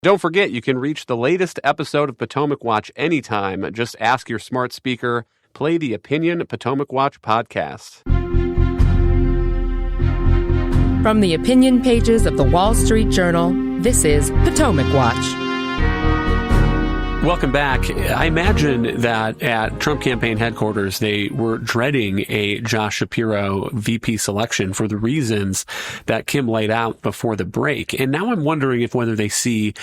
Don't forget, you can reach the latest episode of Potomac Watch anytime. Just ask your smart speaker, play the Opinion Potomac Watch podcast. From the opinion pages of the Wall Street Journal, this is Potomac Watch. Welcome back. I imagine that at Trump campaign headquarters, they were dreading a Josh Shapiro VP selection for the reasons that Kim laid out before the break. And now I'm wondering whether they see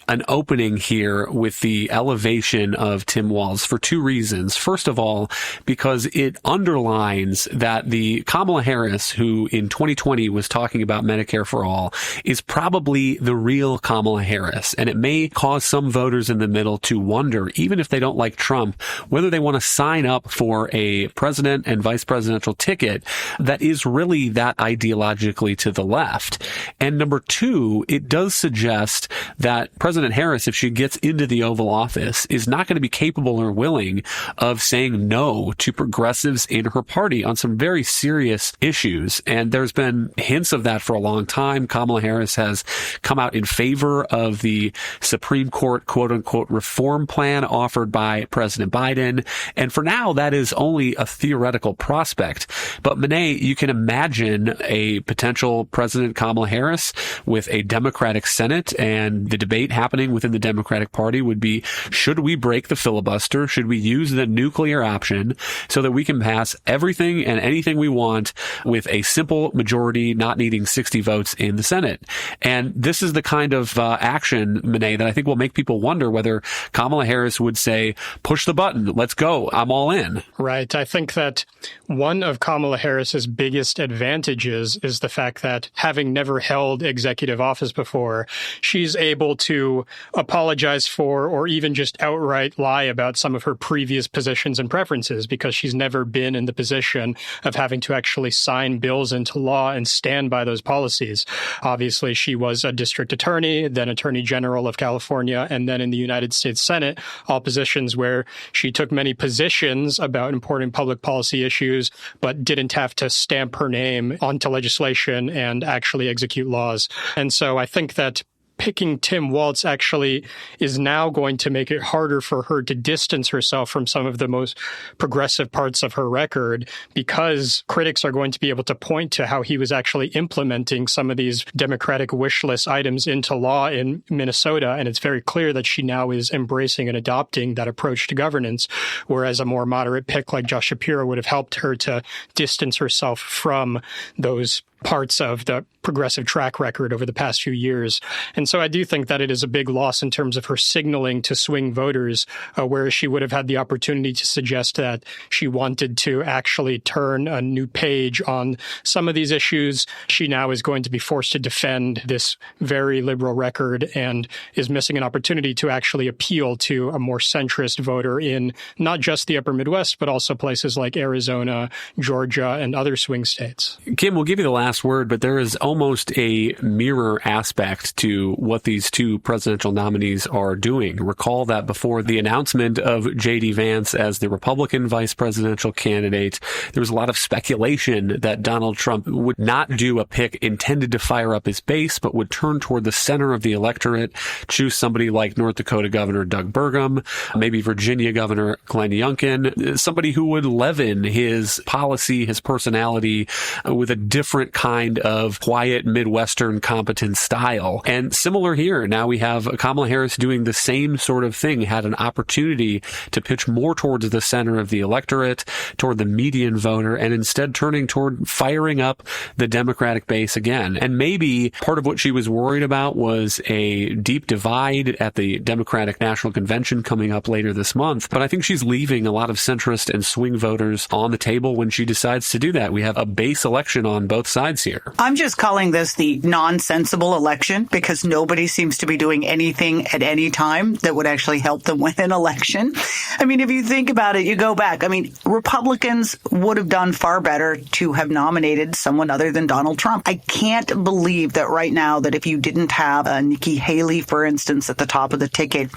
an opening here with the elevation of Tim Walz for two reasons. First of all, because it underlines that the Kamala Harris, who in 2020 was talking about Medicare for all, is probably the real Kamala Harris. And it may cause some voters in the middle to wonder, even if they don't like Trump, whether they want to sign up for a president and vice presidential ticket that is really that ideologically to the left. And number two, it does suggest that President Harris, if she gets into the Oval Office, is not going to be capable or willing of saying no to progressives in her party on some very serious issues. And there's been hints of that for a long time. Kamala Harris has come out in favor of the Supreme Court quote-unquote reform plan offered by President Biden. And for now, that is only a theoretical prospect. But Monet, you can imagine a potential President Kamala Harris with a Democratic Senate, and the debate happening within the Democratic Party would be, should we break the filibuster? Should we use the nuclear option so that we can pass everything and anything we want with a simple majority, not needing 60 votes in the Senate? And this is the kind of action, Monet, that I think will make people wonder whether Kamala Harris would say, push the button, let's go, I'm all in. Right. I think that one of Kamala Harris's biggest advantages is the fact that, having never held executive office before, she's able to apologize for or even just outright lie about some of her previous positions and preferences, because she's never been in the position of having to actually sign bills into law and stand by those policies. Obviously, she was a district attorney, then Attorney General of California, and then in the United States Senate, all positions where she took many positions about important public policy issues, but didn't have to stamp her name onto legislation and actually execute laws. And so I think that picking Tim Walz actually is now going to make it harder for her to distance herself from some of the most progressive parts of her record, because critics are going to be able to point to how he was actually implementing some of these Democratic wish list items into law in Minnesota. And it's very clear that she now is embracing and adopting that approach to governance, whereas a more moderate pick like Josh Shapiro would have helped her to distance herself from those parts of the progressive track record over the past few years. And so I do think that it is a big loss in terms of her signaling to swing voters, whereas she would have had the opportunity to suggest that she wanted to actually turn a new page on some of these issues. She now is going to be forced to defend this very liberal record and is missing an opportunity to actually appeal to a more centrist voter in not just the upper Midwest, but also places like Arizona, Georgia, and other swing states. Kim, we'll give you the last word, but there is almost a mirror aspect to what these two presidential nominees are doing. Recall that before the announcement of J.D. Vance as the Republican vice presidential candidate, there was a lot of speculation that Donald Trump would not do a pick intended to fire up his base, but would turn toward the center of the electorate, choose somebody like North Dakota Governor Doug Burgum, maybe Virginia Governor Glenn Youngkin, somebody who would leaven his policy, his personality with a different kind of quiet Midwestern competent style. And similar here, now we have Kamala Harris doing the same sort of thing, had an opportunity to pitch more towards the center of the electorate, toward the median voter, and instead turning toward firing up the Democratic base again. And maybe part of what she was worried about was a deep divide at the Democratic National Convention coming up later this month. But I think she's leaving a lot of centrist and swing voters on the table when she decides to do that. We have a base election on both sides here. I'm just calling this the nonsensible election, because nobody seems to be doing anything at any time that would actually help them win an election. I mean, if you think about it, you go back. I mean, Republicans would have done far better to have nominated someone other than Donald Trump. I can't believe that right now, that if you didn't have Nikki Haley, for instance, at the top of the ticket,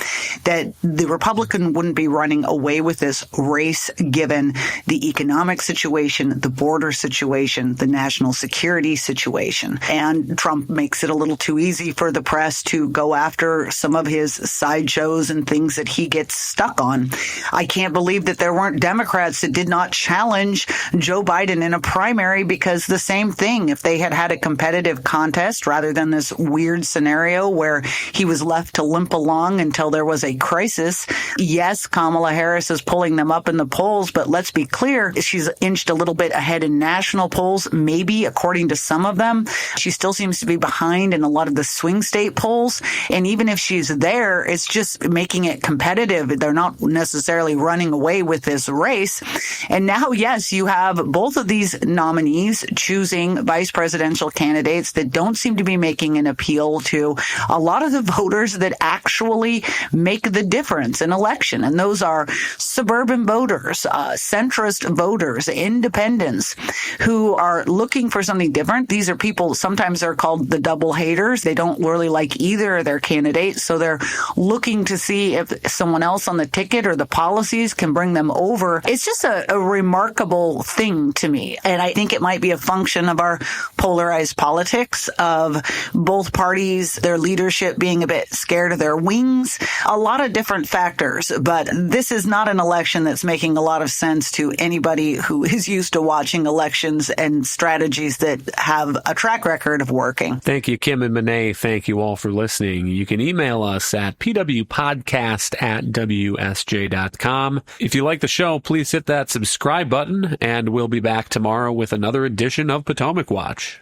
that the Republican wouldn't be running away with this race, given the economic situation, the border situation, the national security security situation. And Trump makes it a little too easy for the press to go after some of his sideshows and things that he gets stuck on. I can't believe that there weren't Democrats that did not challenge Joe Biden in a primary, because the same thing, if they had had a competitive contest rather than this weird scenario where he was left to limp along until there was a crisis. Yes, Kamala Harris is pulling them up in the polls, but let's be clear, she's inched a little bit ahead in national polls, maybe according to some of them. She still seems to be behind in a lot of the swing state polls. And even if she's there, it's just making it competitive. They're not necessarily running away with this race. And now, yes, you have both of these nominees choosing vice presidential candidates that don't seem to be making an appeal to a lot of the voters that actually make the difference in election. And those are suburban voters, centrist voters, independents who are looking for something different. These are people, sometimes they're called the double haters. They don't really like either of their candidates. So they're looking to see if someone else on the ticket or the policies can bring them over. It's just a remarkable thing to me. And I think it might be a function of our polarized politics of both parties, their leadership being a bit scared of their wings, a lot of different factors. But this is not an election that's making a lot of sense to anybody who is used to watching elections and strategies that have a track record of working. Thank you, Kim and Monet. Thank you all for listening. You can email us at pwpodcast@wsj.com. If you like the show, please hit that subscribe button, and we'll be back tomorrow with another edition of Potomac Watch.